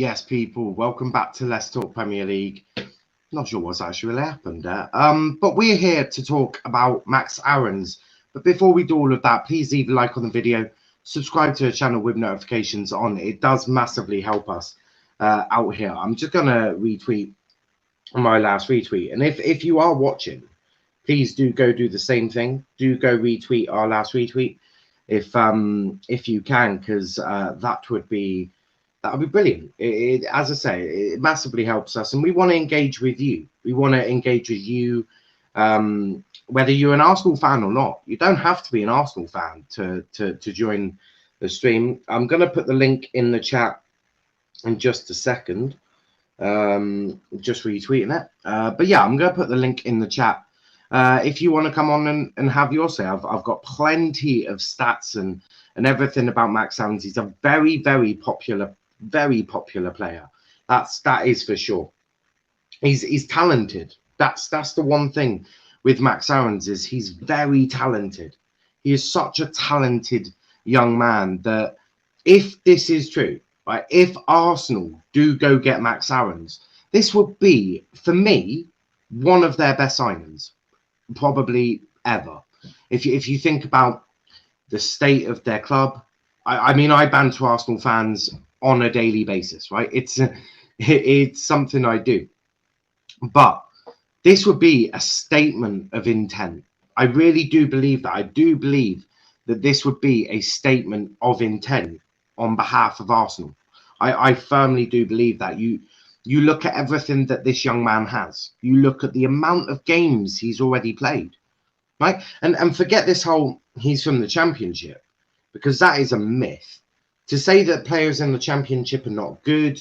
Yes, people, welcome back to Let's Talk Premier League. Not sure what's actually happened there. But we're here to talk about Max Aarons. But before we do all of that, please leave a like on the video, subscribe to the channel with notifications on. It does massively help us out here. I'm just going to retweet my last retweet. And if you are watching, please do go do the same thing. Do go retweet our last retweet if you can, because that would be brilliant. As I say, it massively helps us, and we want to engage with you. We want to engage with you, whether you're an Arsenal fan or not. You don't have to be an Arsenal fan to join the stream. I'm going to put the link in the chat in just a second. Just retweeting it. But yeah, I'm going to put the link in the chat. If you want to come on and have your say, I've got plenty of stats and everything about Max Aarons. He's a very, very popular player. That is for sure. He's talented. That's the one thing with Max Aarons, is he's very talented. He is such a talented young man that if this is true, right, if Arsenal do go get Max Aarons, this would be, for me, one of their best signings probably ever. If you think about the state of their club, I mean, I banter Arsenal fans on a daily basis, right? It's something I do. But this would be a statement of intent. I really do believe that. I do believe that this would be a statement of intent on behalf of Arsenal. I firmly do believe that. You look at everything that this young man has. You look at the amount of games he's already played, right? And forget this whole he's from the Championship, because that is a myth. To say that players in the Championship are not good,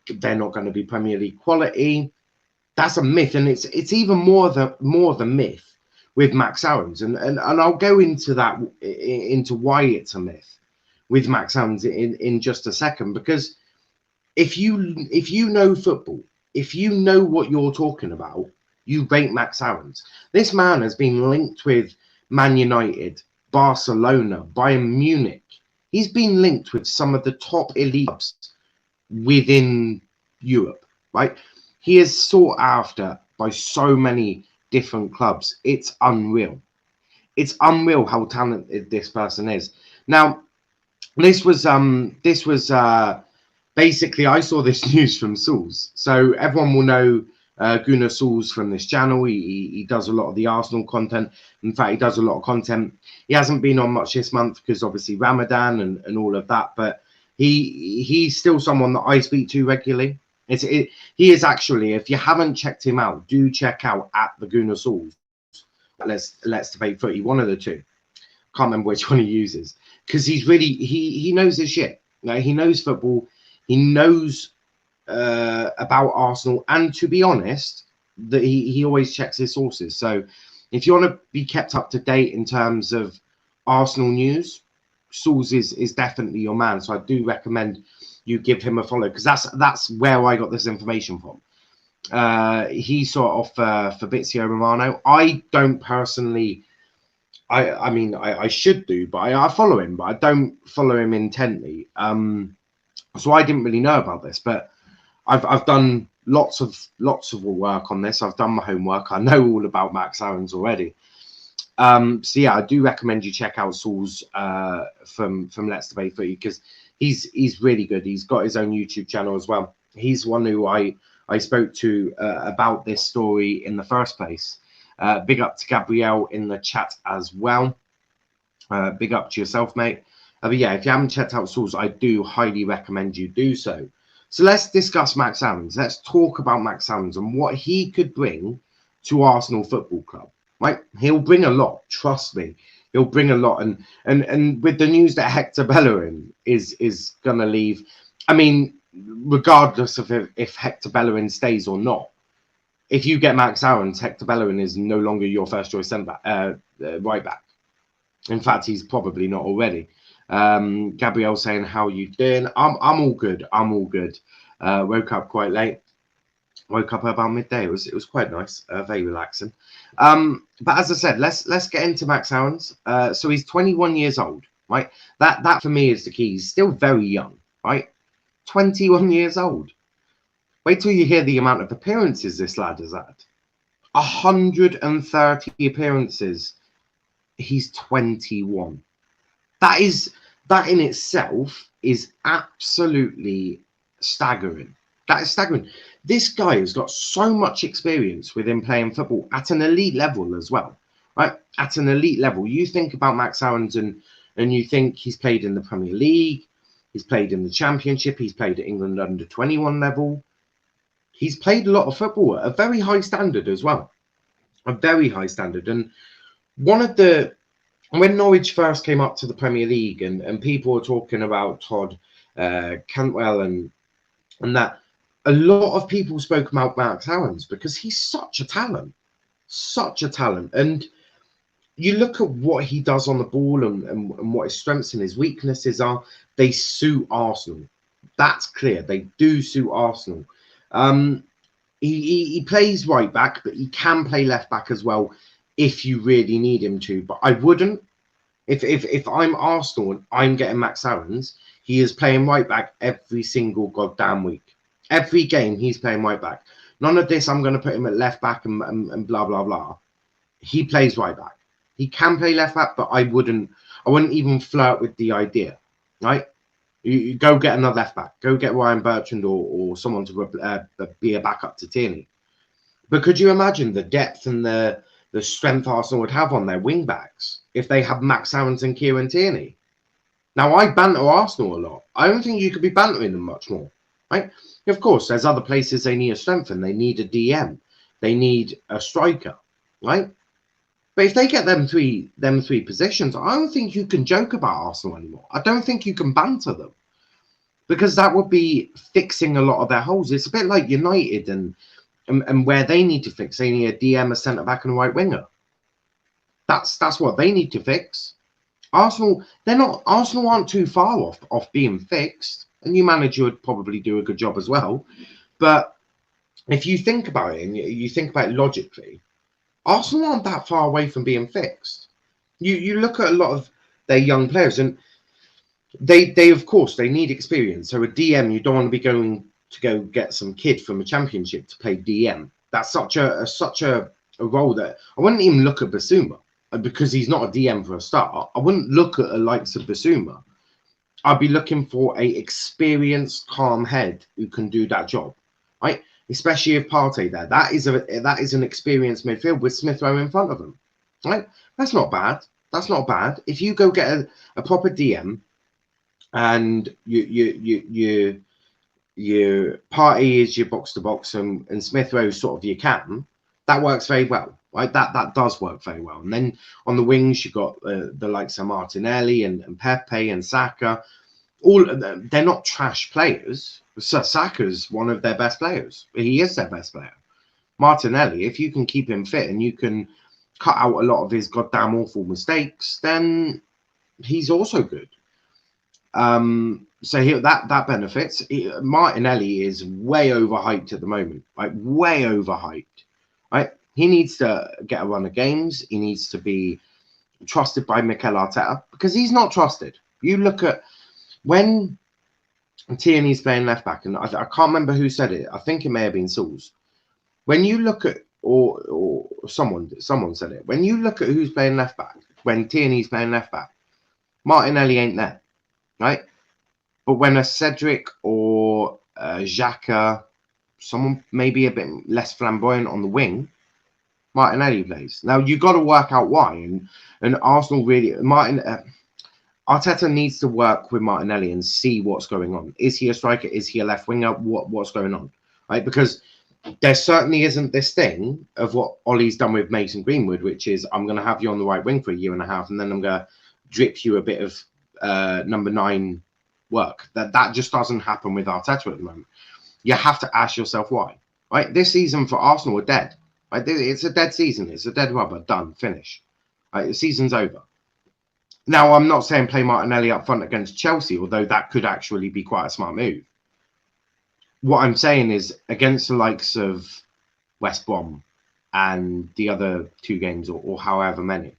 they're not going to be Premier League quality, that's a myth. And it's even more the myth with Max Aarons. And I'll go into that, into why it's a myth with Max Aarons in just a second. Because if you know football, if you know what you're talking about, you rate Max Aarons. This man has been linked with Man United, Barcelona, Bayern Munich. He's been linked with some of the top elite clubs within Europe, right? He is sought after by so many different clubs. It's unreal. It's unreal how talented this person is. Now, this was basically, I saw this news from Souls. So everyone will know Gunnar Souls from this channel. He does a lot of the Arsenal content. In fact, he does a lot of content. He hasn't been on much this month because obviously Ramadan and all of that. But he's still someone that I speak to regularly. He is actually, if you haven't checked him out, do check out at the Gunnar Souls. Let's debate footy, one of the two. Can't remember which one he uses, because he's really he knows his shit. Like, he knows football. He knows about Arsenal, and to be honest, that he always checks his sources. So if you want to be kept up to date in terms of Arsenal news, Souls is definitely your man. So I do recommend you give him a follow, because that's where I got this information from. He sort of Fabrizio Romano. I don't personally. I mean, I should do, but I follow him, but I don't follow him intently. So I didn't really know about this, but I've done lots of work on this. I've done my homework. I know all about Max Aarons already. So yeah, I do recommend you check out Saul's from Let's Debate Footy, because he's really good. He's got his own YouTube channel as well. He's one who I spoke to about this story in the first place. Big up to Gabrielle in the chat as well. Big up to yourself, mate. But yeah, if you haven't checked out Souls, I do highly recommend you do so. So let's discuss Max Aarons. Let's talk about Max Aarons and what he could bring to Arsenal Football Club. Right? He'll bring a lot. Trust me, he'll bring a lot. And with the news that Hector Bellerin is gonna leave, I mean, regardless of if Hector Bellerin stays or not, if you get Max Aarons, Hector Bellerin is no longer your first choice right back. In fact, he's probably not already. Gabrielle saying, how you doing? I'm all good. I'm all good. Woke up quite late. Woke up about midday. It was quite nice, very relaxing. But as I said, let's get into Max Aarons. So he's 21 years old, right? That for me is the key. He's still very young, right? 21 years old. Wait till you hear the amount of appearances this lad has had. 130 appearances. He's 21. That in itself is absolutely staggering. That is staggering. This guy has got so much experience within playing football at an elite level as well, right? At an elite level. You think about Max Aarons and you think he's played in the Premier League, he's played in the Championship, he's played at England under 21 level. He's played a lot of football at a very high standard as well. A very high standard. And when Norwich first came up to the Premier League and people were talking about Todd Cantwell and that, a lot of people spoke about Max Aarons because he's such a talent. And you look at what he does on the ball and what his strengths and his weaknesses are. They suit Arsenal. That's clear. They do suit Arsenal. He plays right back, but he can play left back as well if you really need him to. But I wouldn't. If I'm Arsenal and I'm getting Max Aarons, he is playing right back every single goddamn week. Every game he's playing right back. None of this, I'm going to put him at left back and blah, blah, blah. He plays right back. He can play left back, but I wouldn't even flirt with the idea, right? You go get another left back. Go get Ryan Bertrand or someone to be a backup to Tierney. But could you imagine the depth and the strength Arsenal would have on their wing backs if they have Max Aarons and Kieran Tierney? Now, I banter Arsenal a lot. I don't think you could be bantering them much more, right? Of course, there's other places they need a strengthen. They need a DM. They need a striker, right? But if they get them three positions, I don't think you can joke about Arsenal anymore. I don't think you can banter them because that would be fixing a lot of their holes. It's a bit like United and where they need to fix. They need a DM, a centre back, and a right winger. That's what they need to fix. Arsenal aren't too far off being fixed. A new manager would probably do a good job as well. But if you think about it and you think about it logically, Arsenal aren't that far away from being fixed. You look at a lot of their young players and they of course they need experience. So a DM, you don't want to be going to go get some kid from a championship to play DM. That's such a role that I wouldn't even look at Basuma because he's not a DM for a start. I wouldn't look at the likes of Basuma. I'd be looking for a experienced, calm head who can do that job, right? Especially if Partey there. That is an experienced midfield with Smith Rowe in front of him, right? That's not bad. That's not bad. If you go get a proper DM and you Partey is your box to box and Smith Rowe sort of your cam, that works very well, right? That does work very well. And then on the wings you got the likes of Martinelli and Pepe and Saka. All of them, they're not trash players. Saka's one of their best players. He is their best player. Martinelli, if you can keep him fit and you can cut out a lot of his goddamn awful mistakes, then he's also good. So that benefits. Martinelli is way overhyped at the moment, like way overhyped. Right? He needs to get a run of games. He needs to be trusted by Mikel Arteta because he's not trusted. You look at when Tierney's playing left back, and I can't remember who said it. I think it may have been Sauls. When you look at, or someone said it. When you look at who's playing left back, when Tierney's playing left back, Martinelli ain't there, right? But when a Cedric or Xhaka, someone maybe a bit less flamboyant on the wing, Martinelli plays. Now you got to work out why, and Arsenal really Arteta needs to work with Martinelli and see what's going on. Is he a striker? Is he a left winger? What's going on? Right? Because there certainly isn't this thing of what Ollie's done with Mason Greenwood, which is I'm going to have you on the right wing for a year and a half, and then I'm going to drip you a bit of number 9 work. That just doesn't happen with Arteta at the moment. You have to ask yourself why. Right? This season for Arsenal are dead. Right? It's a dead season. It's a dead rubber. Done. Finish. Right? The season's over. Now, I'm not saying play Martinelli up front against Chelsea, although that could actually be quite a smart move. What I'm saying is against the likes of West Brom and the other 2 games or however many,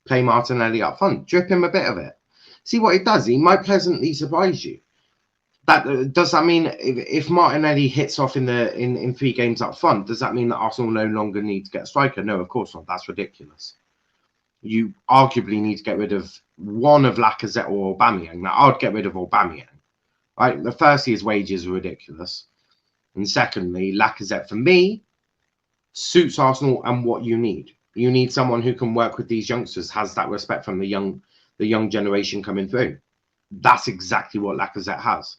play Martinelli up front. Drip him a bit of it. See what he does. He might pleasantly surprise you. That does that mean if Martinelli hits off in 3 games up front, does that mean that Arsenal no longer need to get a striker? No, of course not. That's ridiculous. You arguably need to get rid of one of Lacazette or Aubameyang. Now, I'd get rid of Aubameyang. Right? The firstly, his wages are ridiculous, and secondly, Lacazette for me suits Arsenal and what you need. You need someone who can work with these youngsters, has that respect from the young generation coming through. That's exactly what Lacazette has.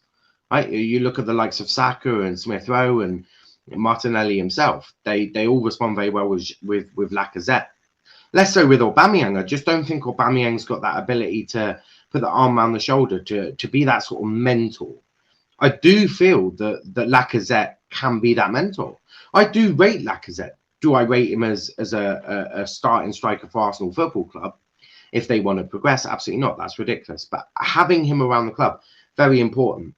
Right? You look at the likes of Saka and Smith Rowe and Martinelli himself. They all respond very well with Lacazette. Less so with Aubameyang. I just don't think Aubameyang's got that ability to put the arm around the shoulder to be that sort of mentor. I do feel that Lacazette can be that mentor. I do rate Lacazette. Do I rate him as a starting striker for Arsenal Football Club? If they want to progress, absolutely not. That's ridiculous. But having him around the club, very important.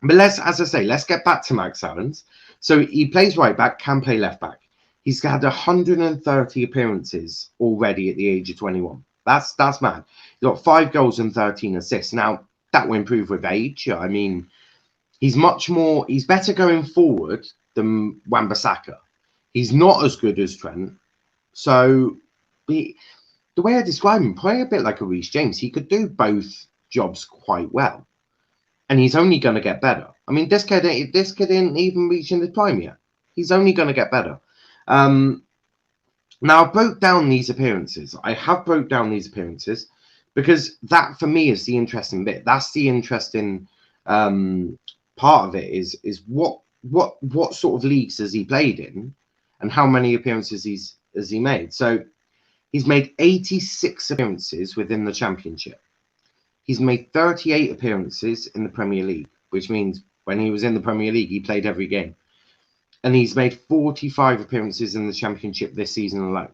But as I say, let's get back to Max Aarons. So he plays right back, can play left back. He's had 130 appearances already at the age of 21. That's mad. He's got 5 goals and 13 assists. Now, that will improve with age. I mean, he's better going forward than Wan-Bissaka. He's not as good as Trent. So, the way I describe him, probably a bit like a Reece James. He could do both jobs quite well. And he's only going to get better. I mean, this kid ain't even reaching the prime yet. He's only going to get better. Now, I broke down these appearances. I have broke down these appearances because that, for me, is the interesting bit. That's the interesting part of it is what sort of leagues has he played in and how many appearances has he made. So he's made 86 appearances within the Championship. He's made 38 appearances in the Premier League, which means when he was in the Premier League, he played every game. And he's made 45 appearances in the Championship this season alone.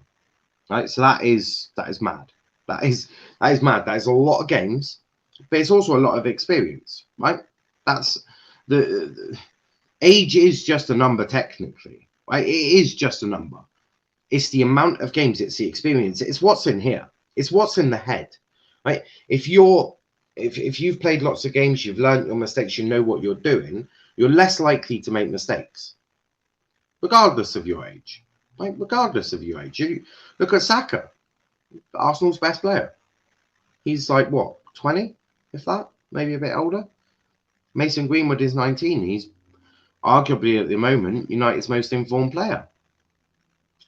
Right? So that is mad. That is mad. That is a lot of games, but it's also a lot of experience, right? That's the age is just a number technically, right? It is just a number. It's the amount of games, it's the experience, it's what's in here, it's what's in the head, right? If you've played lots of games, you've learned your mistakes, you know what you're doing, you're less likely to make mistakes, regardless of your age, right? Regardless of your age. You look at Saka, Arsenal's best player. He's like, what, 20, if that? Maybe a bit older. Mason Greenwood is 19. He's arguably, at the moment, United's most informed player.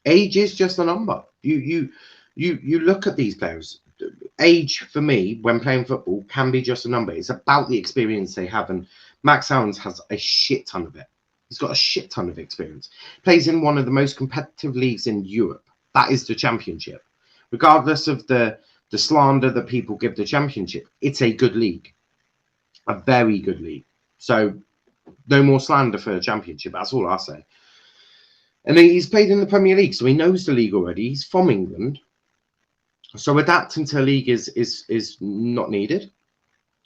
Age is just a number. You look at these players. Age, for me, when playing football, can be just a number. It's about the experience they have, and Max Aarons has a shit ton of it. He's got a shit ton of experience. Plays in one of the most competitive leagues in Europe. That is the Championship. Regardless of the slander that people give the Championship, it's a good league. A very good league. So, no more slander for the Championship. That's all I'll say. And he's played in the Premier League, so he knows the league already. He's from England. So adapting to the league is not needed.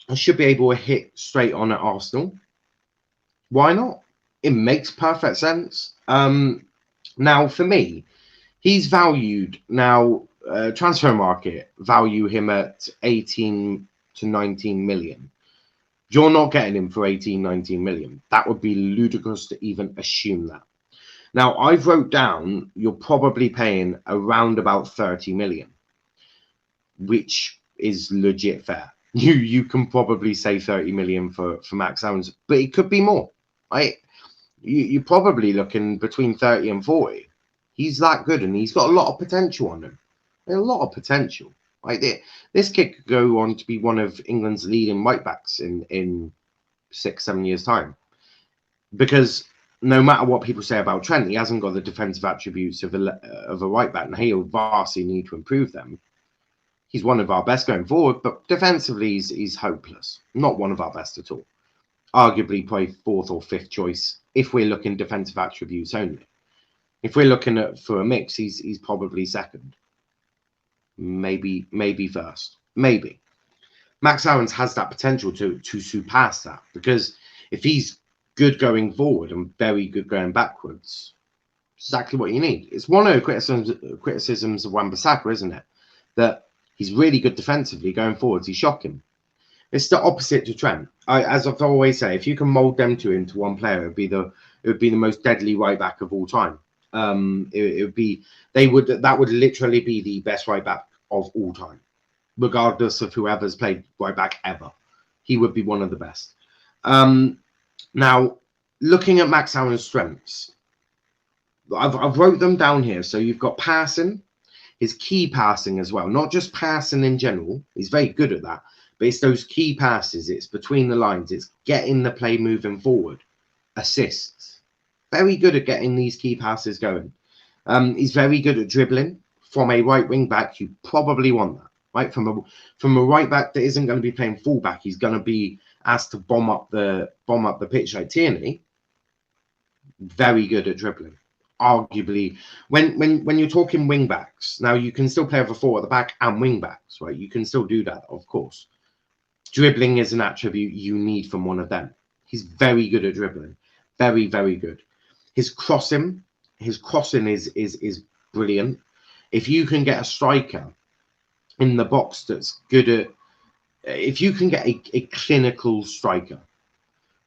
I should be able to hit straight on at Arsenal. Why not? It makes perfect sense. Now, for me, he's valued now. Transfer market value him at 18 to 19 million. You're not getting him for 18, 19 million. That would be ludicrous to even assume that. Now, I've wrote down you're probably paying around about 30 million, which is legit fair. You can probably say 30 million for Max Aarons, but it could be more, right? You're probably looking between 30 and 40. He's that good, and he's got a lot of potential on him. A lot of potential. Right? This kid could go on to be one of England's leading right backs in 6-7 years' time. Because no matter what people say about Trent, he hasn't got the defensive attributes of a right back, and he'll vastly need to improve them. He's one of our best going forward, but defensively he's hopeless. Not one of our best at all. Arguably probably 4th or 5th choice if we're looking defensive attributes only. If we're looking for a mix, he's probably 2nd. Maybe 1st. Maybe. Max Aarons has that potential to surpass that, because if he's good going forward and very good going backwards, exactly what you need. It's one of the criticisms of Wan-Bissaka, isn't it? That he's really good defensively going forwards. He's shocking. It's the opposite to Trent. As I've always say, if you can mold them two into one player, it would be the most deadly right back of all time. It would be that would literally be the best right back of all time, regardless of whoever's played right back ever. He would be one of the best. Now, looking at Max Aaron's strengths, I've wrote them down here. So you've got passing, his key passing as well, not just passing in general. He's very good at that, but it's those key passes. It's between the lines. It's getting the play moving forward. Assists. Very good at getting these key passes going. He's very good at dribbling. From a right wing back, you probably want that, right? From a right back that isn't going to be playing fullback, he's going to be asked to bomb up the pitch like Tierney. Very good at dribbling. Arguably, when you're talking wing backs, now you can still play with a 4 at the back and wing backs, right? You can still do that, of course. Dribbling is an attribute you need from one of them. He's very good at dribbling. Very, very good. His crossing is brilliant. If you can get a striker in the box that's good at, if you can get a clinical striker,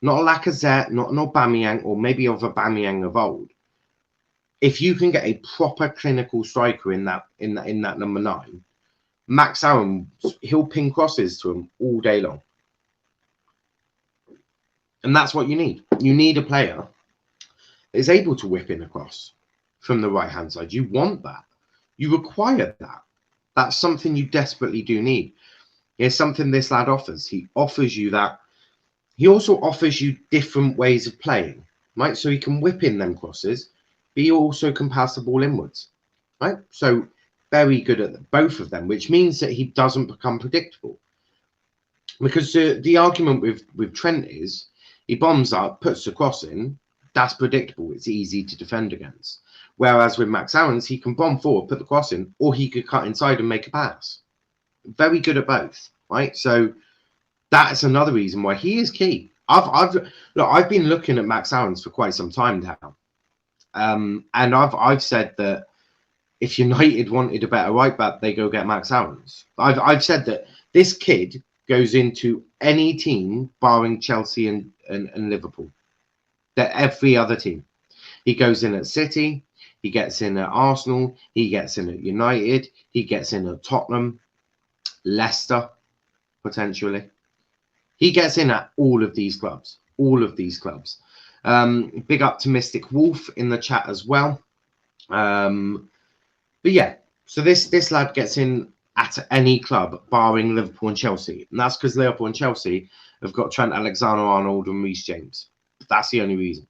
not a Lacazette, not an Aubameyang, or maybe of Aubameyang of old. If you can get a proper clinical striker in that number 9, Max Aaron, he'll ping crosses to him all day long. And that's what you need. You need a player that is able to whip in a cross from the right-hand side. You want that. You require that. That's something you desperately do need. It's something this lad offers. He offers you that. He also offers you different ways of playing, right? So he can whip in them crosses, but he also can pass the ball inwards, right? So very good at both of them, which means that he doesn't become predictable. Because the argument with Trent is he bombs up, puts the cross in, that's predictable. It's easy to defend against. Whereas with Max Aaron's, he can bomb forward, put the cross in, or he could cut inside and make a pass. Very good at both, right? So that's another reason why he is key. I've been looking at Max Aaron's for quite some time now, and I've said that if United wanted a better right back, they go get Max Aaron's. I've said that this kid goes into any team barring Chelsea and Liverpool. That every other team, he goes in at City, he gets in at Arsenal, he gets in at United, he gets in at Tottenham, Leicester, potentially. He gets in at all of these clubs. All of these clubs. Big up to Mystic Wolf in the chat as well. But yeah, so this lad gets in at any club barring Liverpool and Chelsea. And that's because Liverpool and Chelsea have got Trent Alexander-Arnold and Reece James. That's the only reason.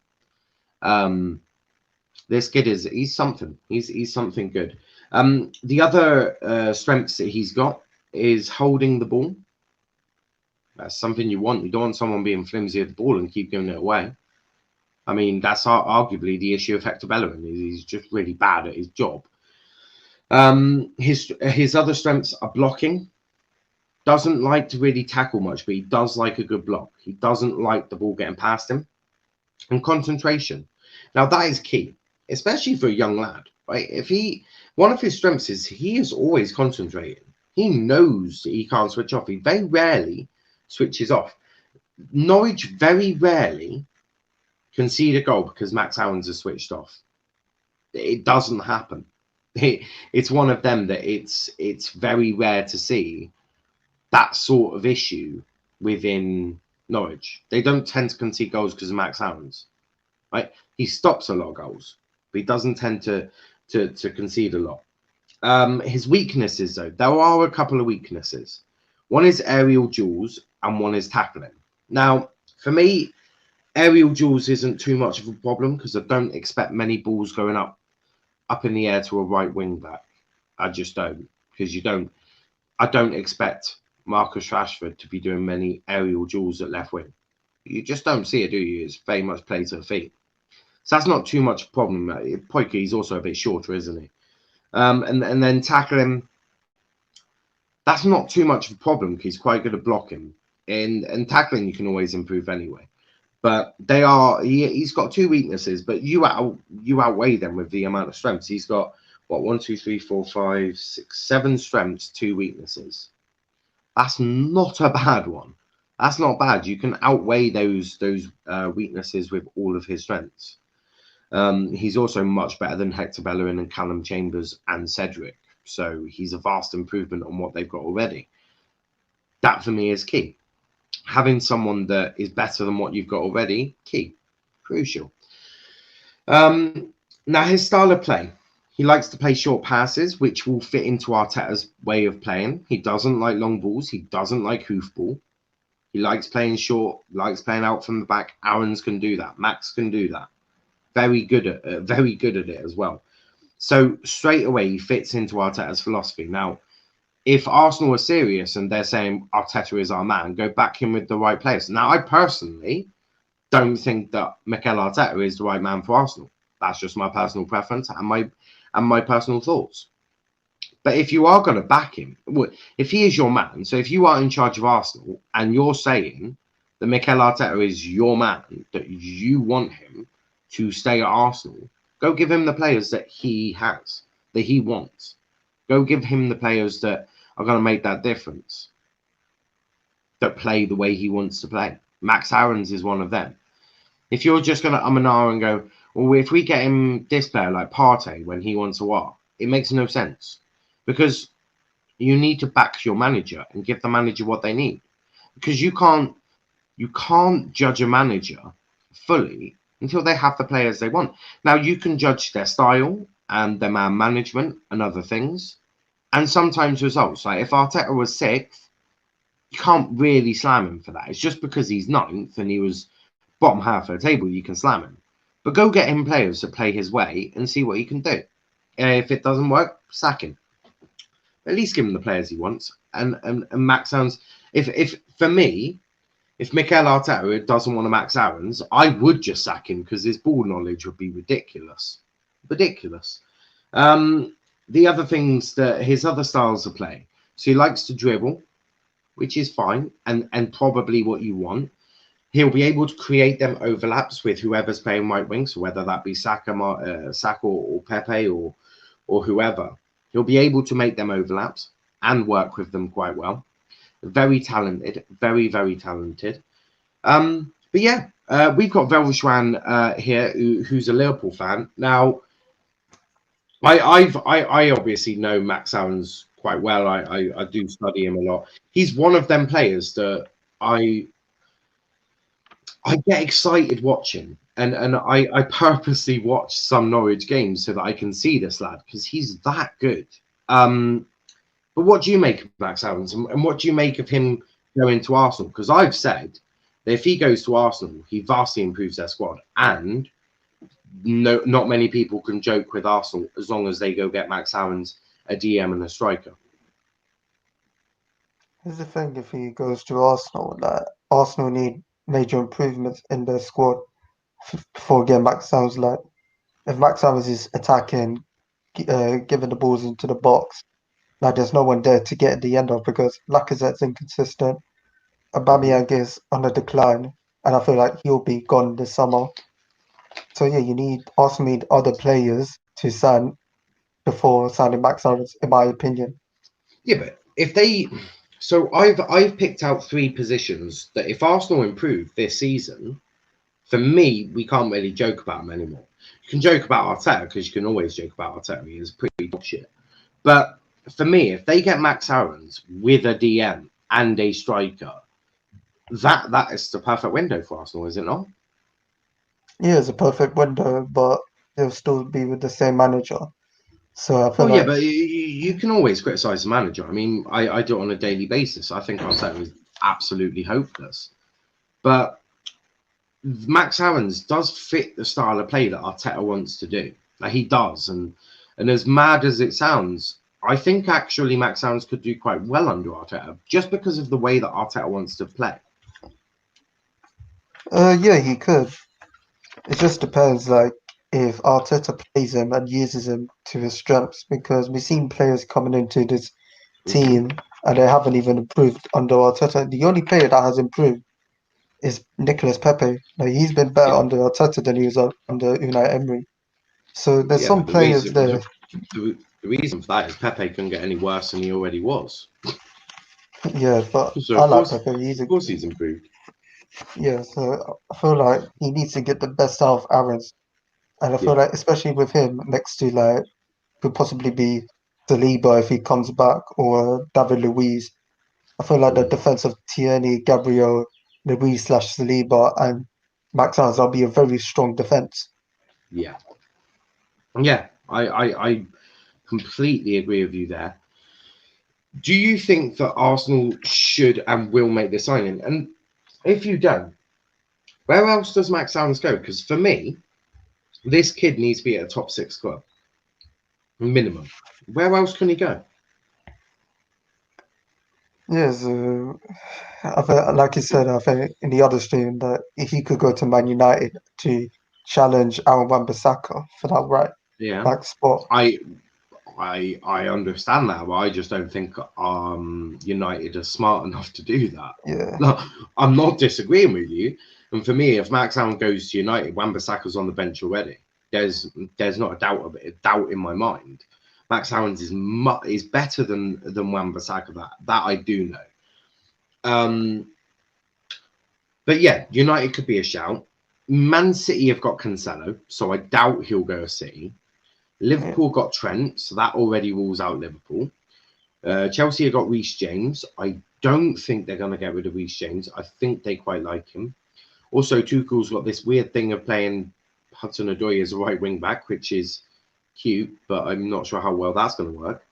This kid he's something. He's something good. The other strengths that he's got is holding the ball. That's something you want. You don't want someone being flimsy with the ball and keep giving it away. I mean, that's arguably the issue of Hector Bellerin. He's just really bad at his job. His other strengths are blocking. Doesn't like to really tackle much, but he does like a good block. He doesn't like the ball getting past him. And concentration. Now that is key, especially for a young lad, right? One of his strengths is he is always concentrating. He knows that he can't switch off. He very rarely switches off. Norwich very rarely concede a goal because Max Aaron's is switched off. It doesn't happen. It's one of them that it's very rare to see that sort of issue within Norwich. They don't tend to concede goals because of Max Aaron's, right? He stops a lot of goals, but he doesn't tend to concede a lot. His weaknesses, though, there are a couple of weaknesses. One is aerial duels and one is tackling. Now, for me, aerial duels isn't too much of a problem because I don't expect many balls going up in the air to a right wing back. I just don't, because I don't expect Marcus Rashford to be doing many aerial duels at left wing. You just don't see it, do you? It's very much play to the feet. So that's not too much a problem. Poyke is also a bit shorter, isn't he? And then tackling, that's not too much of a problem because he's quite good at blocking. And tackling you can always improve anyway. But he's got two weaknesses, but you outweigh them with the amount of strengths. He's got, 1, 2, 3, 4, 5, 6, 7 strengths, 2 weaknesses. That's not a bad one. That's not bad. You can outweigh those weaknesses with all of his strengths. He's also much better than Hector Bellerin and Callum Chambers and Cedric. So he's a vast improvement on what they've got already. That for me is key. Having someone that is better than what you've got already, key, crucial. Now his style of play. He likes to play short passes, which will fit into Arteta's way of playing. He doesn't like long balls. He doesn't like hoofball. He likes playing short, likes playing out from the back. Aarons can do that. Max can do that. Very good at it as well. So straight away he fits into Arteta's philosophy. Now, if Arsenal are serious and they're saying Arteta is our man, go back in with the right players. Now, I personally don't think that Mikel Arteta is the right man for Arsenal. That's just my personal preference and my personal thoughts. But if you are going to back him, if he is your man, so if you are in charge of Arsenal and you're saying that Mikel Arteta is your man, that you want him to stay at Arsenal, go give him the players that he has, that he wants. Go give him the players that are going to make that difference, that play the way he wants to play. Max Aarons is one of them. If you're just going to and ah and go, well, if we get him this player like Partey when he wants a while, it makes no sense. Because you need to back your manager and give the manager what they need. Because you can't judge a manager fully until they have the players they want. Now, you can judge their style and their man management and other things, and sometimes results. Like if Arteta was 6th, you can't really slam him for that. It's just because he's 9th and he was bottom half of the table, you can slam him. But go get him players that play his way and see what he can do. If it doesn't work, sack him. At least give him the players he wants. And Max Aarons, if for me, if Mikel Arteta doesn't want to Max Aarons, I would just sack him because his ball knowledge would be ridiculous. Ridiculous. The other things that his other styles of play. So he likes to dribble, which is fine and probably what you want. He'll be able to create them overlaps with whoever's playing right wing, so whether that be Saka or Pepe or whoever. He'll be able to make them overlaps and work with them quite well. Very talented, very, very talented. But yeah, we've got Velshwan here, who's a Liverpool fan. Now, I obviously know Max Aarons quite well. I do study him a lot. He's one of them players that I get excited watching, and I purposely watch some Norwich games so that I can see this lad because he's that good. But what do you make of Max Aarons, and what do you make of him going to Arsenal? Because I've said that if he goes to Arsenal, he vastly improves their squad, and not many people can joke with Arsenal as long as they go get Max Aarons, a DM and a striker. Here's the thing: if he goes to Arsenal, that Arsenal need major improvements in their squad before getting Max Aarons. Like if Max Aarons is attacking, giving the balls into the box, like there's no one there to get at the end of because Lacazette's inconsistent, Aubameyang is on a decline, and I feel like he'll be gone this summer. So yeah, Arsenal need other players to sign before signing Max Aarons, in my opinion. Yeah, but if they, so I've picked out 3 positions that if Arsenal improve this season, for me, we can't really joke about them anymore. You can joke about Arteta because you can always joke about Arteta. He is pretty dog shit. But for me, if they get Max Aarons with a DM and a striker, that is the perfect window for Arsenal, is it not? Yeah, it's a perfect window, but they'll still be with the same manager. So I feel Well, yeah, like but you can always criticise the manager. I mean, I do it on a daily basis. I think Arteta is absolutely hopeless. But Max Aarons does fit the style of play that Arteta wants to do. Like he does, and as mad as it sounds, I think actually Max Aarons could do quite well under Arteta just because of the way that Arteta wants to play. yeah, he could. It just depends, like if Arteta plays him and uses him to his strengths, because we've seen players coming into this team and they haven't even improved under Arteta. The only player that has improved is Nicolas Pepe. Like he's been better Yeah, under Arteta than he was under Unai Emery. So there's yeah, some but players there. the reason for that is Pepe couldn't get any worse than he already was. Yeah, but So I like Pepe. He's a of course he's improved. yeah. So I feel like he needs to get the best out of Aaron's, and I feel Yeah, like especially with him next to like could possibly be Saliba if he comes back or David Luiz. I feel like the mm, defense of Tierney, Gabriel, Luiz slash Saliba, and Max Alves will be a very strong defense. yeah, yeah. I completely agree with you there. Do you think that Arsenal should and will make the signing? And if you don't, where else does Max Allen go? Because for me, this kid needs to be at a top six club minimum. Where else can he go? Yes, I think, like you said, I think in the other stream that if he could go to Man United to challenge Aaron Wan-Bissaka for that right Yeah, back spot. I I understand that, but I just don't think United are smart enough to do that. Yeah, No, I'm not disagreeing with you. And for me, if Max Allen goes to United, Wan-Bissaka's on the bench already. There's not a doubt in my mind. Max Allen is better than Wan-Bissaka. That I do know. Um, but yeah, United could be a shout. Man City have got Cancelo, so I doubt he'll go to City. yeah, Liverpool got Trent, so that already rules out Liverpool. Chelsea have got Reece James. I don't think they're going to get rid of Reece James. I think they quite like him. Also, Tuchel's got this weird thing of playing Hudson-Odoi as a right wing back, which is cute, but I'm not sure how well that's going to work.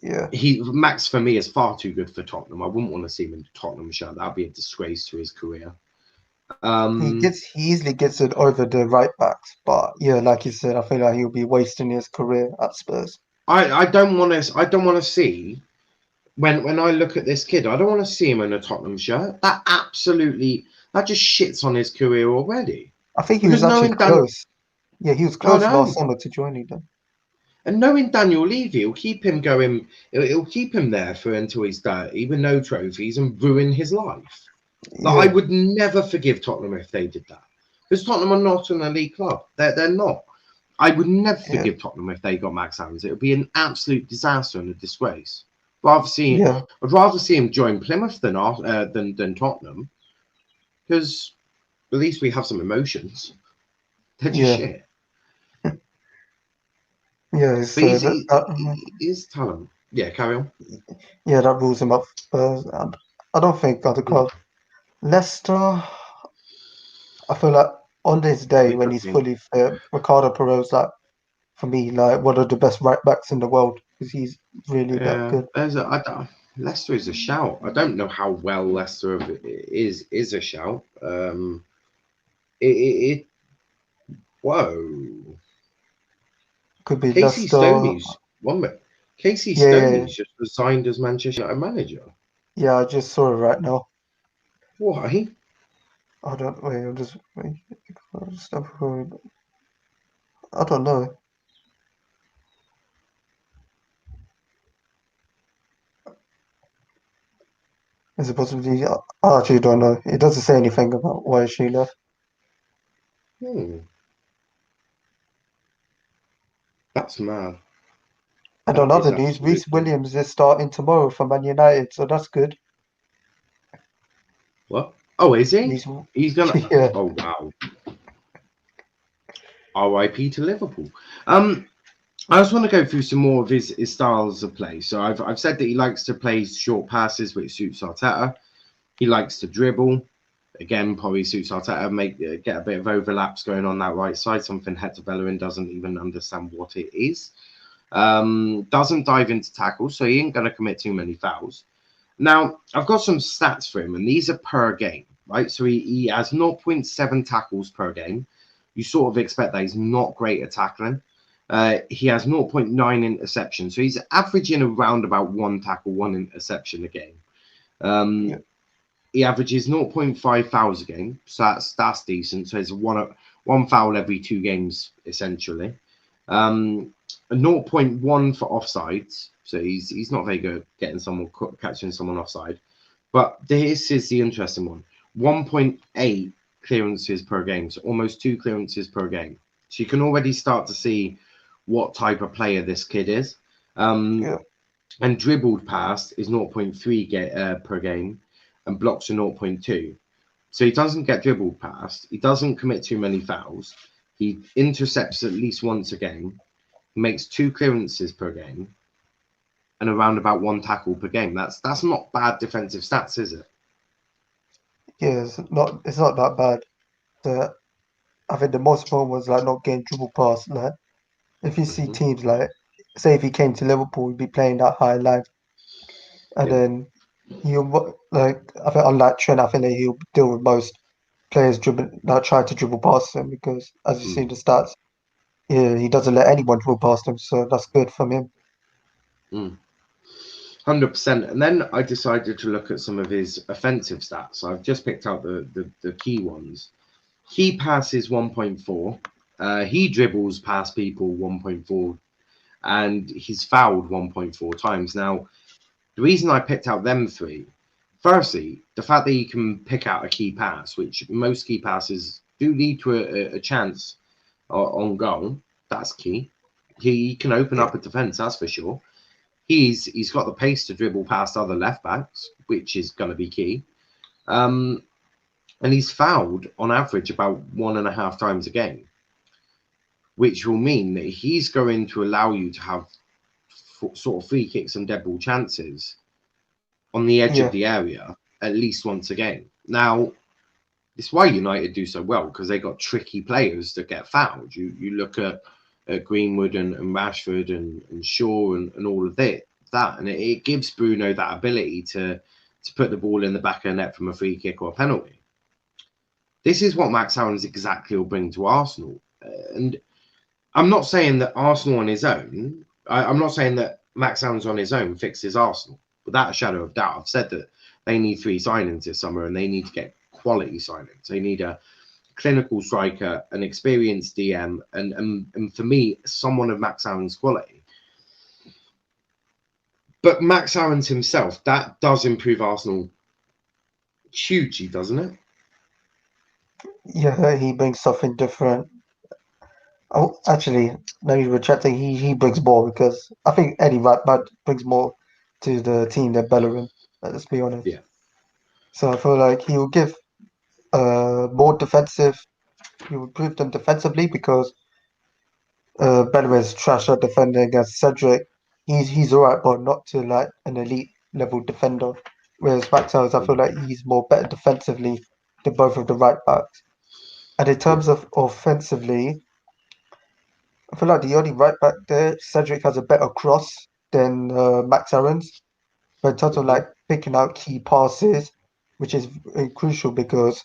yeah. Max for me is far too good for Tottenham. I wouldn't want to see him in Tottenham shirt. That'd be a disgrace to his career. He easily gets it over the right backs, but yeah, like you said, I feel like he'll be wasting his career at Spurs. I don't want to. I don't want to see when I look at this kid. I don't want to see him in a Tottenham shirt. That just shits on his career already. I think he was Because actually knowing Daniel, close. Yeah, he was oh close last no, summer to joining them. and knowing Daniel Levy, will keep him going. It'll keep him there for until he's 30 with no trophies and ruin his life. Like I Yeah, would never forgive Tottenham if they did that. Because Tottenham are not an elite club. They're not. I would never yeah, forgive Tottenham if they got Max Aarons. It would be an absolute disaster and a disgrace. I'd yeah, rather see him join Plymouth than Tottenham because at least we have some emotions. They're just yeah, shit. yeah. But So he's talent. Yeah, carry on. yeah, that rules him up. Spurs. And I don't think other clubs. Leicester. I feel like on this day We when could he's be. fully fit, Ricardo Pereira's like for me like one of the best right backs in the world because he's really that Yeah, good. Leicester is a shout. I don't know how well Leicester is a shout. It whoa. Could be Casey Leicester. Stoney's one minute. Casey Yeah, yeah, yeah. Stoney's just resigned as Manchester United manager. Yeah, I just saw it right now. Why? I don't wait. I'm just wait. I don't know. Is it possibly? I actually don't know. It doesn't say anything about why she left. Hmm, that's mad. And on That is other news, Reece absolutely mad. Williams is starting tomorrow for Man United, so that's good. What? Oh, is he? Reece, He's gonna. yeah, Oh wow. RIP to Liverpool. I just want to go through some more of his styles of play. So I've said that he likes to play short passes, which suits Arteta. He likes to dribble. Again, probably suits Arteta. Get a bit of overlaps going on that right side. Something Hector Bellerin doesn't even understand what it is. Doesn't dive into tackles, so he ain't going to commit too many fouls. Now, I've got some stats for him, and these are per game, right? So he has 0.7 tackles per game. You sort of expect that he's not great at tackling. He has 0.9 interceptions, so he's averaging around about one tackle, one interception a game. yeah, He averages 0.5 fouls a game, so that's decent. So it's one foul every 2 games essentially. A zero point 0.1 for offsides, so he's not very good at catching someone offside. But this is the interesting one: 1.8 clearances per game, so almost 2 clearances per game. So you can already start to see what type of player this kid is. Um, yeah. and dribbled past is 0.3 per game, and blocks are 0.2. So he doesn't get dribbled past. He doesn't commit too many fouls. He intercepts at least once a game. He makes 2 clearances per game, and around about 1 tackle per game. That's not bad defensive stats, is it? Yeah, it's not that bad. I think the most important was like not getting dribble past. Like if you see Hmm. teams like, say if he came to Liverpool, he'd be playing that high line, and Yeah. then like I think unlike Trent, I think that he'll deal with most players dribbling that try to dribble past him because as you see Mm. the stats, yeah, he doesn't let anyone dribble past him, so that's good from him. Mm. 100%. And then I decided to look at some of his offensive stats. So I've just picked out the key ones. He passes 1.4. He dribbles past people 1.4, and he's fouled 1.4 times. Now, the reason I picked out them three, firstly, the fact that he can pick out a key pass, which most key passes do lead to a chance on goal. That's key. He can open Yeah, up a defense, that's for sure. He's got the pace to dribble past other left backs, which is going to be key. Um, and he's fouled on average about 1.5 times a game, which will mean that he's going to allow you to have sort of free kicks and dead ball chances on the edge of yeah, the area at least once a game. Now, it's why United do so well because they got tricky players that get fouled. You look at Greenwood and Rashford and Shaw and all of that, and it gives Bruno that ability to put the ball in the back of the net from a free kick or a penalty. This is what Max Aaron's exactly will bring to Arsenal. And I'm not saying that Arsenal on his own, I'm not saying that Max Aaron's on his own fixes Arsenal, without a shadow of doubt. I've said that they need 3 signings this summer and they need to get quality signings. They need a clinical striker, an experienced DM, and for me, someone of Max Aaron's quality. But Max Aaron's himself, that does improve Arsenal hugely, doesn't it? yeah. He brings something different. Oh, actually, maybe retracting. He brings more because I think Eddie right back brings more to the team than Bellerin. Let's be honest. Yeah. So I feel like he will give more defensive. He will improve them defensively because Bellerin's trash at defending against Cedric. He's alright, but not to like an elite level defender. Whereas Maxwell's, I feel Mm. like he's more better defensively than both of the right backs. And in Yeah. terms of offensively, I feel like the only right back there, Cedric has a better cross than Max Aaron's. But in terms of Hmm. like picking out key passes, which is crucial because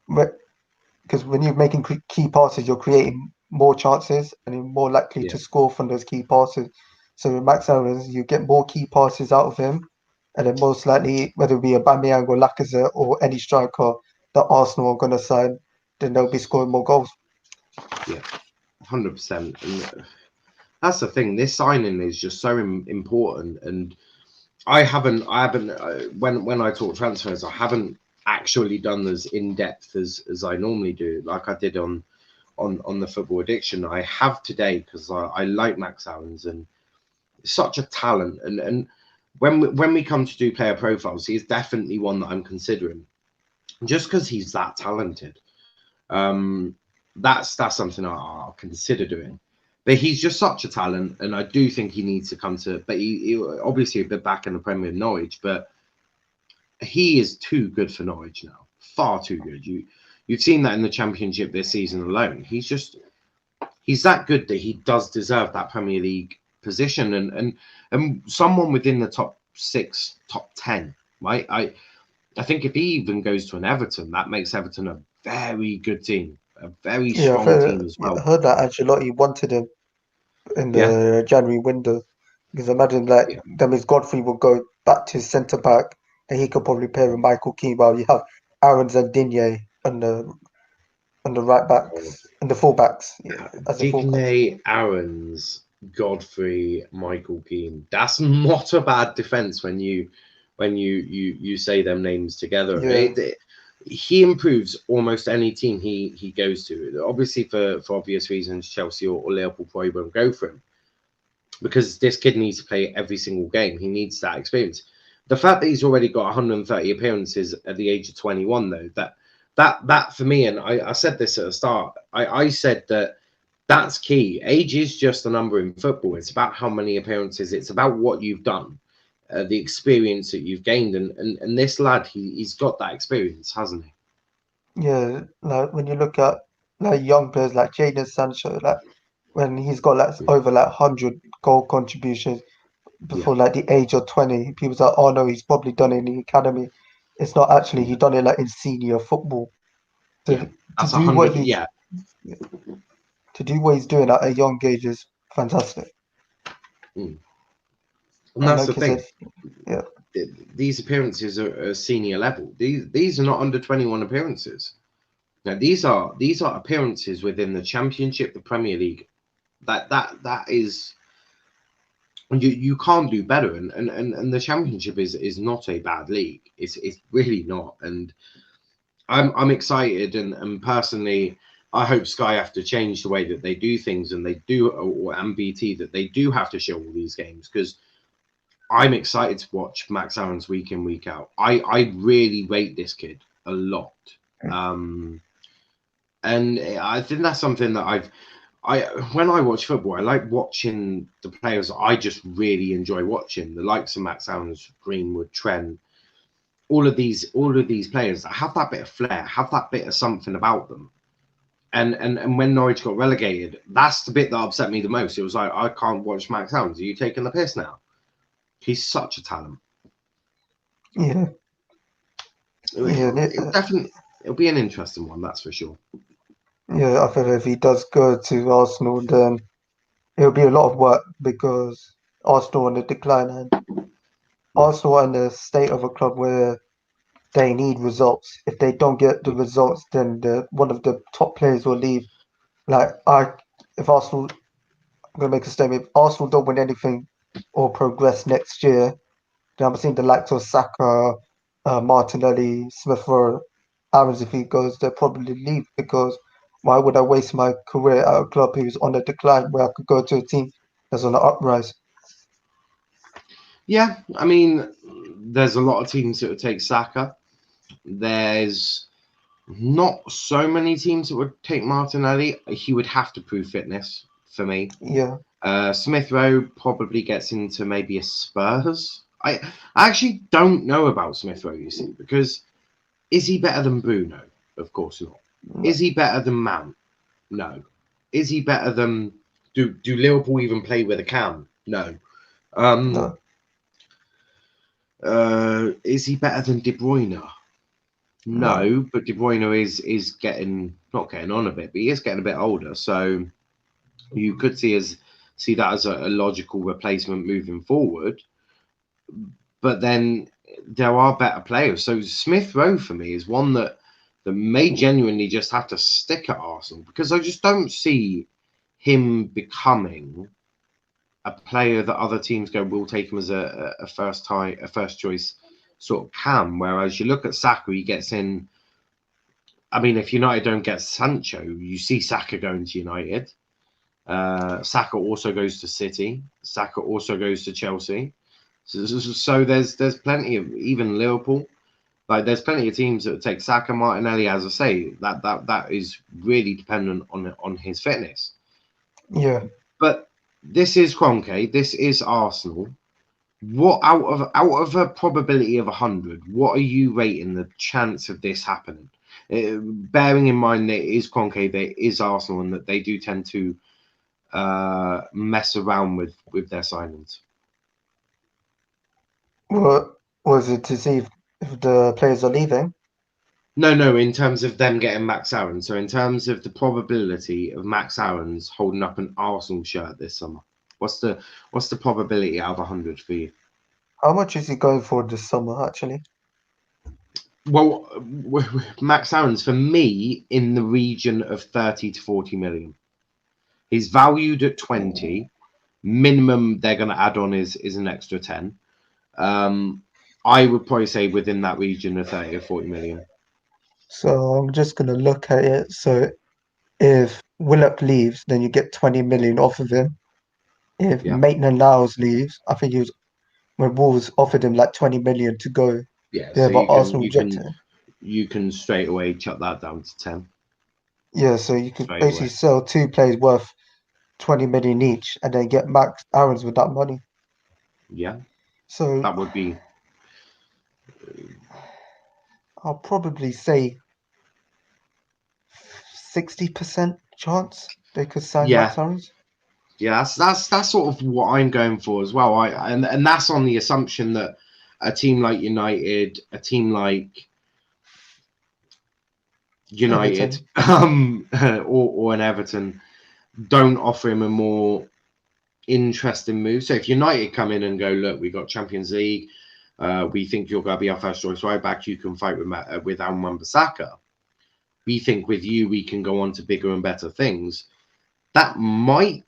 when you're making key passes, you're creating more chances and you're more likely Yeah. to score from those key passes. So with Max Aaron's, you get more key passes out of him, and then most likely, whether it be a Aubameyang or Lacazette or any striker that Arsenal are going to sign, then they'll be scoring more goals. Yeah. 100%. And that's the thing. This signing is just so important, and I haven't. When I talk transfers, I haven't actually done as in depth as I normally do, like I did on the football addiction. I have today because I like Max Aaron's and such a talent. And when we come to do player profiles, he's definitely one that I'm considering, just because he's that talented. Um, that's something I'll consider doing. But he's just such a talent, and I do think he needs to come to. But he obviously a bit back in the Premier Norwich, but he is too good for Norwich now. Far too good. You've seen that in the Championship this season alone. He's that good that he does deserve that Premier League position and someone within the top 6, top 10. Right? I think if he even goes to an Everton, that makes Everton a very good team, a very Yeah, strong team as I well. heard that Ancelotti wanted him in Yeah, the January window because imagine like yeah, that means Godfrey will go back to centre back and he could probably pair with Michael Keane while you have Aaron's and Digne on the right God. backs and the full backs, yeah, as a full backs. Digne, Aaron's, Godfrey, Michael Keane. That's not a bad defense when you say them names together. Yeah, He improves almost any team he goes to. Obviously, for obvious reasons, Chelsea or Liverpool probably won't go for him. because this kid needs to play every single game. He needs that experience. The fact that he's already got 130 appearances at the age of 21, though, that for me, and I said this at the start, I said that that's key. Age is just a number in football. It's about how many appearances. It's about what you've done, the experience that you've gained, and this lad, he's got that experience, hasn't he? Yeah, like when you look at like young players like Jadon Sancho, like when he's got like over like 100 goal contributions Yeah, before like the age of 20, people's like, oh no, he's probably done it in the academy. It's not actually, he yeah, done it like in senior football. yeah. To That's a do what hundred. he's Yeah, to do what he's doing at a young age is fantastic. and And that's the like you said, thing. yeah, These appearances are senior level. These are not under 21 appearances. Now these are appearances within the Championship, the Premier League. That is, you can't do better. And the Championship is not a bad league. It's really not. And I'm excited, and personally, I hope Sky have to change the way that they do things, and they do, or MBT, that they do have to show all these games, because I'm excited to watch Max Aaron's week in, week out. I really rate this kid a lot. Um, and I think that's something that I when I watch football, I like watching the players I just really enjoy watching, the likes of Max Aaron's, Greenwood, Trent, all of these players that have that bit of flair, have that bit of something about them. And when Norwich got relegated, that's the bit that upset me the most. It was like, I can't watch Max Aaron. Are you taking the piss now? He's such a talent. yeah, yeah, It'll be an interesting one, that's for sure. yeah. I feel if he does go to Arsenal, then it'll be a lot of work because Arsenal on the decline and Yeah, Arsenal are in the state of a club where they need results. If they don't get the yeah, results, then one of the top players will leave. Like if Arsenal, I'm gonna make a statement. If Arsenal don't win anything or progress next year, then I'm seeing the likes of Saka, Martinelli, Smith Rowe, Aaron's. If he goes, they'll probably leave because why would I waste my career at a club who's on a decline where I could go to a team that's on the uprise? yeah. I mean, there's a lot of teams that would take Saka. There's not so many teams that would take Martinelli. He would have to prove fitness for me. Yeah, Smith Rowe probably gets into maybe a Spurs. I actually don't know about Smith Rowe, you see, because is he better than Bruno? Of course not. no, Is he better than Mount? No. Is he better than, do Liverpool even play with a cam? No. Um, no, is he better than De Bruyne? no. No, but De Bruyne is getting, not getting on a bit, but he is getting a bit older. So you could see that as a logical replacement moving forward. But then there are better players. So Smith Rowe for me is one that may genuinely just have to stick at Arsenal, because I just don't see him becoming a player that other teams go, we'll take him as a first choice sort of cam. Whereas you look at Saka, he gets in. I mean, if United don't get Sancho, you see Saka going to United. Saka also goes to City. Saka also goes to Chelsea. So there's plenty of, even Liverpool. Like, there's plenty of teams that would take Saka. Martinelli, as I say, that is really dependent on his fitness. Yeah. But this is Kroenke. This is Arsenal. What, out of a probability of 100, what are you rating the chance of this happening? Bearing in mind that it is Kroenke, that it is Arsenal, and that they do tend to mess around with their signings. What was it to see if the players are leaving? No, in terms of them getting Max Aaron. So in terms of the probability of Max Aaron's holding up an Arsenal shirt this summer, what's the probability out of 100 for you? How much is he going for this summer, actually? Well, Max Aaron's for me in the region of 30 to 40 million. He's valued at 20. Minimum they're going to add on is an extra 10. I would probably say within that region of 30 or 40 million. So I'm just gonna look at it. So if Willock leaves, then you get 20 million off of him. if Yeah. Maitland-Niles leaves, I think he was when Wolves offered him like 20 million to go Yeah. there, So but Arsenal rejected it. you can straight away chuck that down to 10 Yeah, so you could straight basically away. sell 2 players worth 20 million each, and then get Max Aarons with that money. Yeah. So That would be. I'll probably say 60% chance they could sign Yeah. Max Aarons. Yeah, that's sort of what I'm going for as well. And that's on the assumption that a team like United, a team like United, Everton. or an Everton don't offer him a more interesting move. So if United come in and go, look, we got Champions League, we think you're going to be our first choice right back. You can fight with Wan-Bissaka. We think with you we can go on to bigger and better things. That might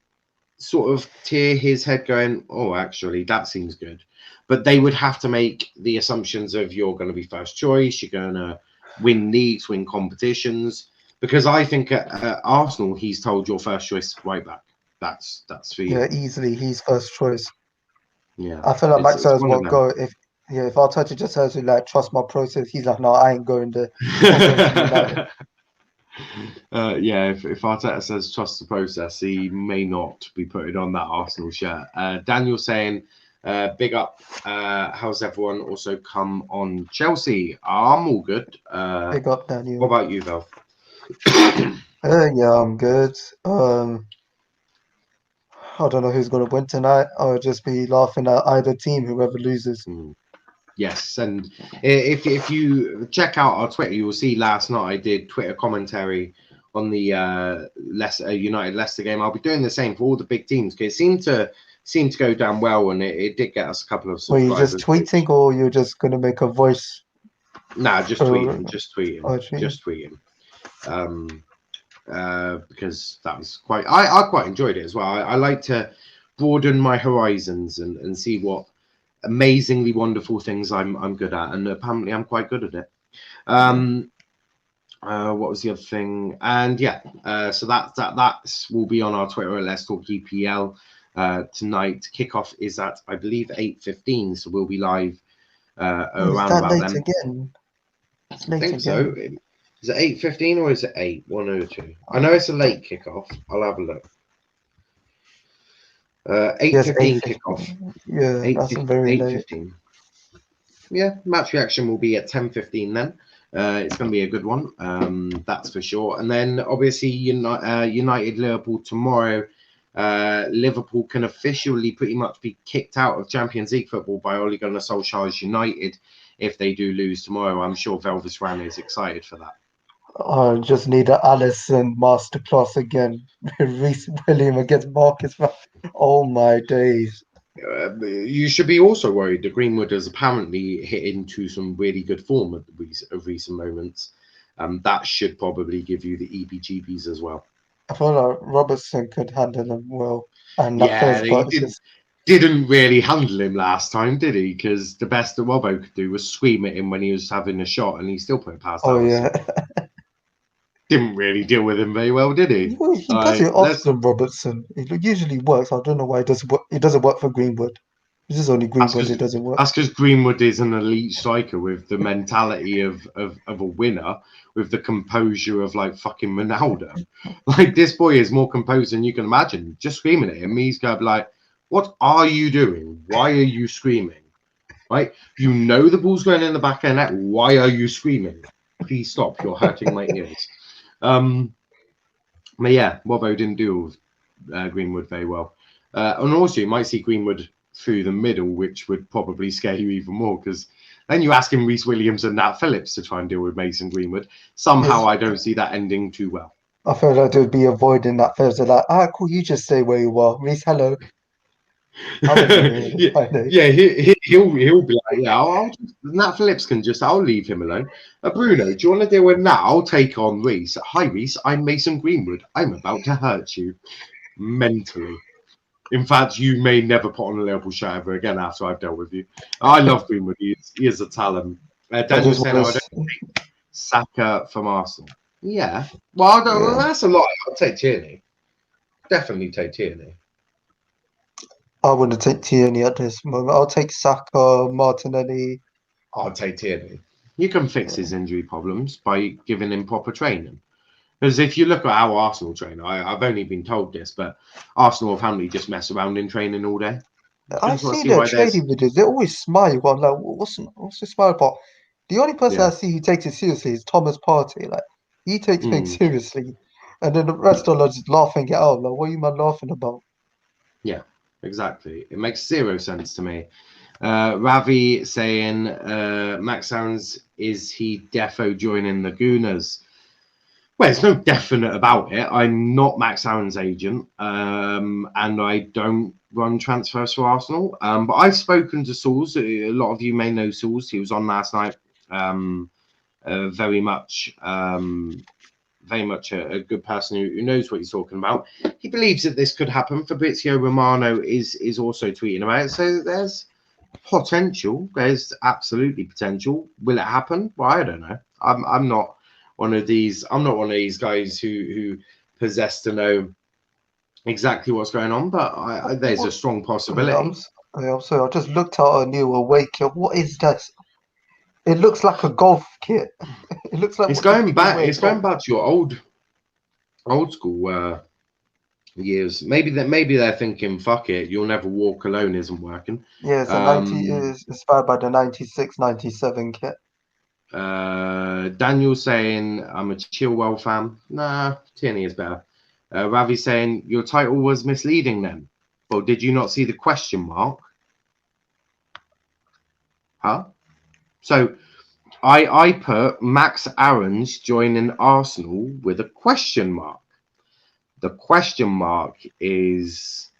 sort of tear his head going, oh, actually, that seems good. But they would have to make the assumptions of you're going to be first choice, you're going to win leagues, win competitions. Because I think at Arsenal, he's told your first choice right back. That's for you. Yeah, easily he's first choice. Yeah, I feel like Max it's Aarons one of won't them. go if Arteta just says to like trust my process. He's like, no, I ain't going there. I'm going to United. Yeah, if Arteta says trust the process, he may not be putting on that Arsenal shirt. Daniel saying, big up. How's everyone? Also come on Chelsea. I'm all good. Big up, What Daniel. about you, Val? Yeah, I'm good. I don't know who's going to win tonight. I'll just be laughing at either team, whoever loses. Yes, and if you check out our Twitter, you will see last night I did Twitter commentary on the United Leicester game. I'll be doing the same for all the big teams because it seemed to go down well, and it did get us a couple of Were you just subscribers. tweeting, or you're just going to make a voice? Nah, just tweeting, Oh, tweet. just tweeting. Because that was I quite enjoyed it as well. I like to broaden my horizons and see what amazingly wonderful things I'm good at, and apparently I'm quite good at it. What was the other thing? And yeah, so that will be on our Twitter at Let's Talk EPL tonight. Kickoff is at, I believe, 8:15, so we'll be live Oh, is around that about late then. again? It's I late think again. so. Is it 8:15 or is it 8? One or two? I know it's a late kickoff. I'll have a look. Yes, 8:15 kickoff. 8:15. Yeah, that's very late. 8:15. Yeah, match reaction will be at 10:15 then. It's going to be a good one, that's for sure. And then obviously United Liverpool tomorrow. Liverpool can officially pretty much be kicked out of Champions League football by Ole Gunnar Solskjaer's United if they do lose tomorrow. I'm sure Velvis Ran is excited for that. I just need an Allison masterclass again. Reece William against Marcus. Oh my days. You should be also worried that Greenwood has apparently hit into some really good form of recent moments. That should probably give you the EBGBs as well. I feel like Robertson could handle him well, and that Yeah, first he part is just didn't really handle him last time, did he? Because the best that Robbo could do was scream at him when he was having a shot, and he still put it past Allison. yeah. Didn't really deal with him very well, did he? He does it often, Robertson. It usually works. I don't know why it doesn't work. It doesn't work for Greenwood. This is only Greenwood it doesn't work. That's because Greenwood is an elite striker with the mentality of a winner, with the composure of like fucking Ronaldo. Like this boy is more composed than you can imagine. Just screaming at him, he's gonna be like, "What are you doing? Why are you screaming? Right? You know the ball's going in the back of the net. Why are you screaming? Please stop. You're hurting my ears." But yeah, Robbo didn't do Greenwood very well. And also, you might see Greenwood through the middle, which would probably scare you even more because then you ask him Reece Williams and Nat Phillips to try and deal with Mason Greenwood. Somehow, Yes. I don't see that ending too well. I feel like they'd be avoiding that first. They're like, cool, you just stay where you are. Reece, hello. I would be doing it. Yeah, he'll be like, yeah, Nat Phillips I'll leave him alone. Bruno, do you want to deal with Nat? I'll take on Reece. Hi, Reece, I'm Mason Greenwood. I'm about to hurt you mentally. In fact, you may never put on a Liverpool shirt ever again after I've dealt with you. I love Greenwood. He is a talent. Daniel saying, I don't take Saka from Arsenal. Yeah. Well, that's a lot. I'll take Tierney. Definitely take Tierney. I wouldn't take Tierney at this moment. I'll take Saka, Martinelli. I'll take Tierney. You can fix Yeah. his injury problems by giving him proper training. Because if you look at how Arsenal train, I've only been told this, but Arsenal apparently just mess around in training all day. I Can sort of see see their why there's trading videos. They always smile. I'm like, what's the smile about? The only person I yeah. see who takes it seriously is Thomas Partey. Like he takes things Mm, seriously, and then the rest are just laughing it out. Like, what are you man laughing about? yeah, exactly. It makes zero sense to me. Ravi saying Max Sounds, is he defo joining the Gooners? Well, it's no definite about it. I'm not Max Aaron's agent, and I don't run transfers for Arsenal. But I've spoken to Sauls. A lot of you may know Sauls. He was on last night. Very much, a good person who knows what he's talking about. He believes that this could happen. Fabrizio Romano is also tweeting about it. So there's potential. There's absolutely potential. Will it happen? Well, I don't know. I'm not one of these. I'm not one of these guys who possess to know exactly what's going on. But there's a What? strong Yeah, possibility. I'm sorry. I just looked at a new away kit. What is that? It looks like a golf kit. It looks like It's what some going people back. wear It's going golf. back to your old school years. Maybe they're thinking, fuck it, you'll never walk alone isn't working. Yeah, it's a 90 Um, is inspired by the 96, 97 kit. Daniel saying I'm a Chilwell fan. Nah, Tierney is better. Ravi saying your title was misleading then. Well, did you not see the question mark? Huh? So I put Max Aarons joining Arsenal with a question mark. The question mark is,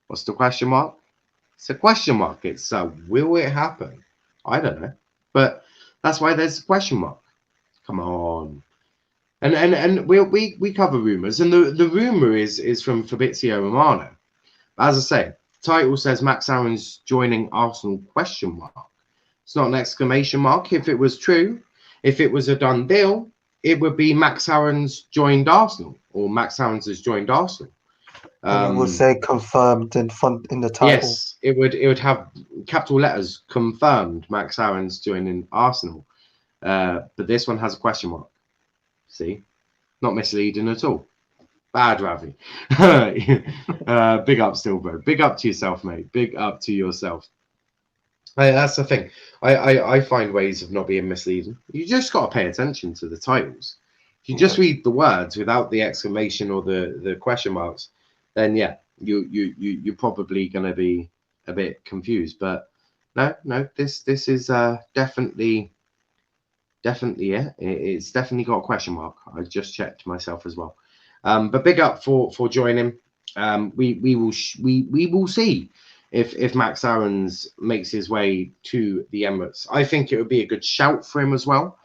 what's the question mark? It's a question mark. It's will it happen? I don't know, but that's why there's a question mark. Come on, and we cover rumors, and the rumor is from Fabrizio Romano. As I say, title says Max Aaron's joining Arsenal question mark. It's not an exclamation mark. If it was true, if it was a done deal, it would be Max Aaron's joined Arsenal or Max Aaron's has joined Arsenal. And it will say confirmed in front in the title. Yes, it would have capital letters confirmed Max Aaron's joining Arsenal. But this one has a question mark. See? Not misleading at all. Bad, Ravi. Big up still, bro. Big up to yourself, mate. Big up to yourself. That's the thing. I find ways of not being misleading. You just got to pay attention to the titles. If you just Yeah. read the words without the exclamation or the question marks, then yeah, you're probably going to be a bit confused. But no, this is definitely it. It's definitely got a question mark. I just checked myself as well. But big up for joining. We will see if Max Aaron's makes his way to the Emirates. I think it would be a good shout for him as well.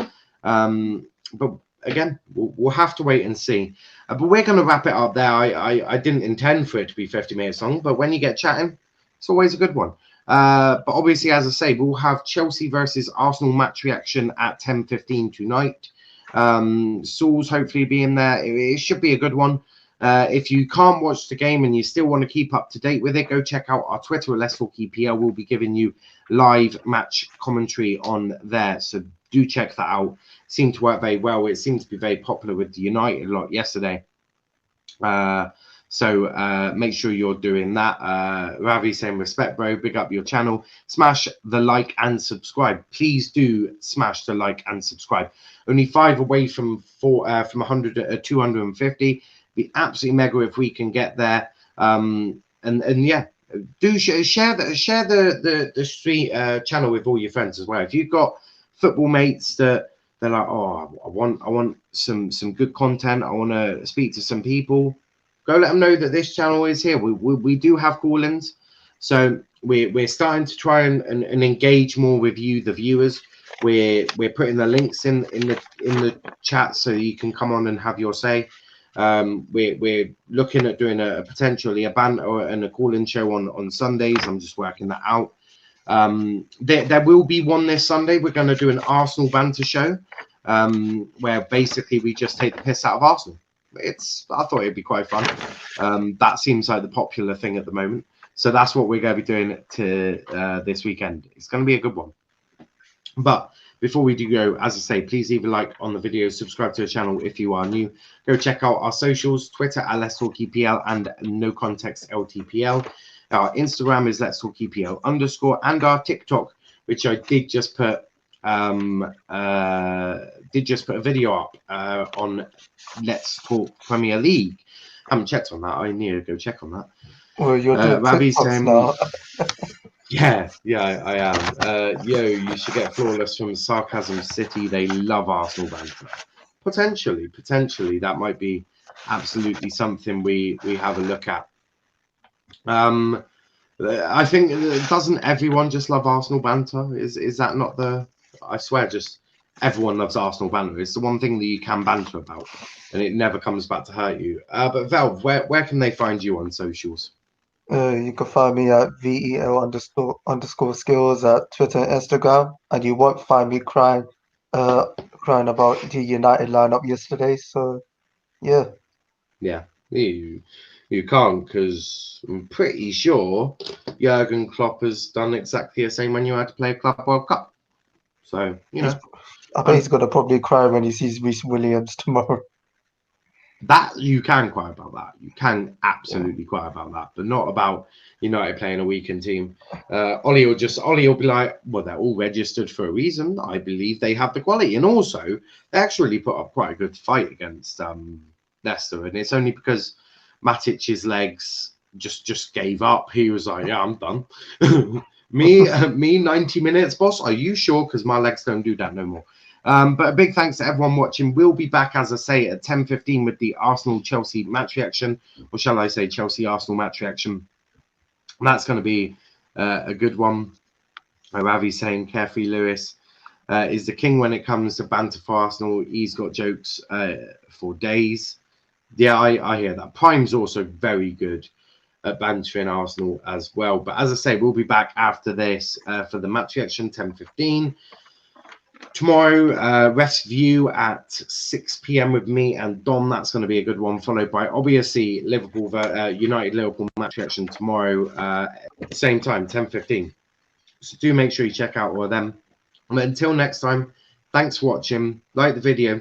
But again, we'll have to wait and see. But we're going to wrap it up there. I didn't intend for it to be 50 minutes long, but when you get chatting, it's always a good one. But obviously, as I say, we'll have Chelsea versus Arsenal match reaction at 10:15 tonight. Saul's hopefully being there. It should be a good one. If you can't watch the game and you still want to keep up to date with it, go check out our Twitter at Let's Talk EPL. We'll be giving you live match commentary on there. So do check that out. Seemed to work very well. It seemed to be very popular with the United lot yesterday. So make sure you're doing that. Ravi saying respect, bro. Big up your channel. Smash the like and subscribe. Please do smash the like and subscribe. Only 5 away from 100 at 250. Be absolutely mega if we can get there. And yeah, do share the street channel with all your friends as well. If you've got football mates that they're like, oh, I want some good content. I want to speak to some people. Go let them know that this channel is here. We do have call-ins, so we're starting to try and engage more with you, the viewers. We're putting the links in the chat so you can come on and have your say. We're looking at doing a potentially a banter and a call-in show on Sundays. I'm just working that out. There will be one this Sunday. We're going to do an Arsenal banter show, where basically we just take the piss out of Arsenal. I thought it'd be quite fun. That seems like the popular thing at the moment. So that's what we're going to be doing to this weekend. It's going to be a good one. But before we do go, as I say, please leave a like on the video, subscribe to the channel if you are new. Go check out our socials, Twitter at Let's Talk EPL and No Context LTPL. Our Instagram is Let's Talk EPL _ and our TikTok, which I did just put a video up on Let's Talk Premier League. I haven't checked on that. I need to go check on that. Well, you're doing Ravi's TikToks now. Yeah, I am. Yo, you should get Flawless from Sarcasm City. They love Arsenal banter. Potentially, that might be absolutely something we have a look at. I think, doesn't everyone just love Arsenal banter? Is that not the? I swear, just everyone loves Arsenal banter. It's the one thing that you can banter about, and it never comes back to hurt you. But Velv, where can they find you on socials? You can find me at VEL_skills at Twitter and Instagram, and you won't find me crying about the United lineup yesterday. So, yeah. Yeah, you can't, because I'm pretty sure Jurgen Klopp has done exactly the same when you had to play a Club World Cup. So, you know. I bet he's going to probably cry when he sees Reece Williams tomorrow. That you can cry about that. You can absolutely cry about that, but not about United playing a weakened team. Ollie will be like, well, they're all registered for a reason. I believe they have the quality, and also they actually put up quite a good fight against Leicester, and it's only because Matic's legs just gave up. He was like, yeah, I'm done. me 90 minutes, boss. Are you sure? Because my legs don't do that no more. But a big thanks to everyone watching. We'll be back, as I say, at 10:15 with the Arsenal-Chelsea match reaction, or shall I say Chelsea-Arsenal match reaction. That's going to be a good one. Ravi's saying Carefree Lewis is the king when it comes to banter for Arsenal. He's got jokes for days. Yeah, I hear that. Prime's also very good at bantering Arsenal as well. But as I say, we'll be back after this for the match reaction, 10:15. Tomorrow, Rest View at 6 p.m. with me and Dom. That's going to be a good one, followed by obviously United-Liverpool match reaction tomorrow, same time, 10:15. So do make sure you check out all of them. And until next time, thanks for watching. Like the video,